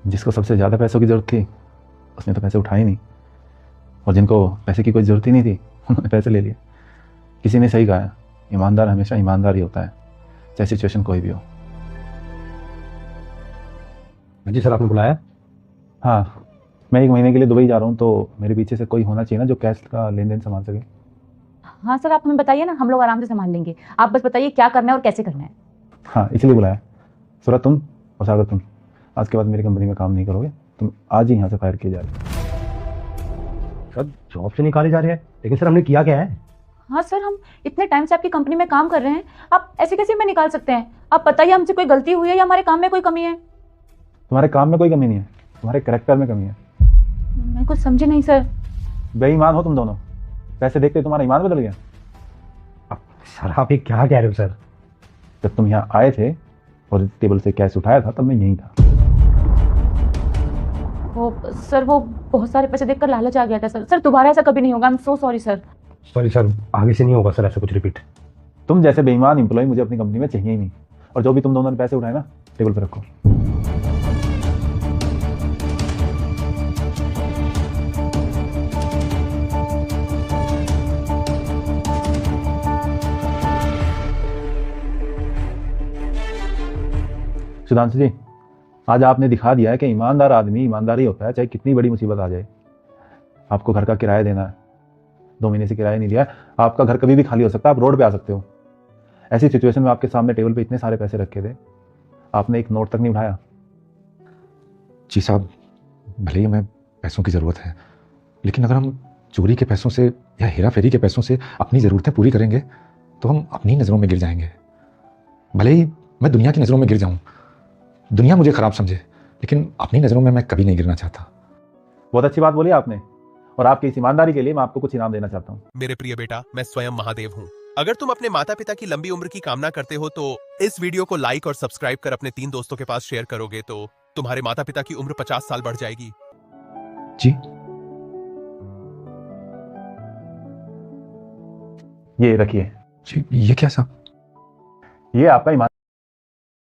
जिसको सबसे ज़्यादा पैसों की ज़रूरत थी उसने तो पैसे उठाए नहीं, और जिनको पैसे की कोई ज़रूरत ही नहीं थी उन्होंने पैसे ले लिए। किसी ने सही कहा है, ईमानदार हमेशा ईमानदार ही होता है, चाहे सिचुएशन कोई भी हो। जी सर, आपने बुलाया? हाँ, मैं 1 महीने के लिए दुबई जा रहा हूँ, तो मेरे पीछे से कोई होना चाहिए ना जो कैश का लेन देन संभाल सके। हाँ सर, आप हमें बताइए ना, हम लोग आराम से संभाल लेंगे। आप बस बताइए क्या करना है और कैसे करना है। हाँ, इसलिए बुलाया। सूरत, तुम और सागर, तुम आज के बाद मेरी कंपनी में काम नहीं करोगे। तुम आज ही यहाँ से फायर किए जा रहे हो। सर, जॉब से निकाले जा रहे हैं, लेकिन सर हमने किया क्या है? हाँ सर, हम इतने टाइम से आपकी कंपनी में काम कर रहे हैं, आप ऐसे कैसे हमें निकाल सकते हैं? आप बताइए, हमसे कोई गलती हुई है या हमारे काम में कोई कमी है? तुम्हारे काम में कोई कमी नहीं है, तुम्हारे कैरेक्टर में कमी है। मैं कुछ समझी नहीं सर। बेईमान हो तुम दोनों। पैसे देखते तुम्हारा ईमान बदल गया। सर आप ये क्या कह रहे हो सर? जब तुम यहाँ आए थे और टेबल से कैश उठाया था तब मैं यहीं था। वो सर, वो बहुत सारे पैसे देखकर लालच आ गया था सर। सर दोबारा ऐसा कभी नहीं होगा। I am so sorry sir. Sorry sir, आगे से नहीं होगा सर ऐसा कुछ रिपीट। तुम जैसे बेईमान एम्प्लॉय मुझे अपनी कंपनी में चाहिए ही नहीं। और जो भी तुम दोनों ने पैसे उठाए ना, टेबल पर रखो। सुधांशु जी, आज आपने दिखा दिया है कि ईमानदार आदमी ईमानदारी होता है, चाहे कितनी बड़ी मुसीबत आ जाए। आपको घर का किराया देना है, 2 महीने से किराया नहीं दिया, आपका घर कभी भी खाली हो सकता है, आप रोड पे आ सकते हो। ऐसी सिचुएशन में आपके सामने टेबल पे इतने सारे पैसे रखे थे, आपने एक नोट तक नहीं उठाया। जी साहब, भले ही हमें पैसों की ज़रूरत है, लेकिन अगर हम चोरी के पैसों से या हेरा फेरी के पैसों से अपनी ज़रूरतें पूरी करेंगे तो हम अपनी नज़रों में गिर जाएंगे। भले ही मैं दुनिया की नज़रों में गिर जाऊं, दुनिया मुझे ख़राब समझे, लेकिन अपनी नज़रों में मैं कभी नहीं गिरना चाहता। बहुत अच्छी बात बोली आपने, और आपकी इस ईमानदारी के लिए मैं आपको कुछ इनाम देना चाहता हूँ। मेरे प्रिय बेटा, मैं स्वयं महादेव हूँ। अगर तुम अपने माता पिता की लंबी उम्र की कामना करते हो तो इस वीडियो को लाइक और सब्सक्राइब कर अपने 3 दोस्तों के पास शेयर करोगे तो तुम्हारे माता पिता की उम्र 50 साल बढ़ जाएगी। जी, ये रखिए। जी, ये क्या साहब? ये आपका ईमान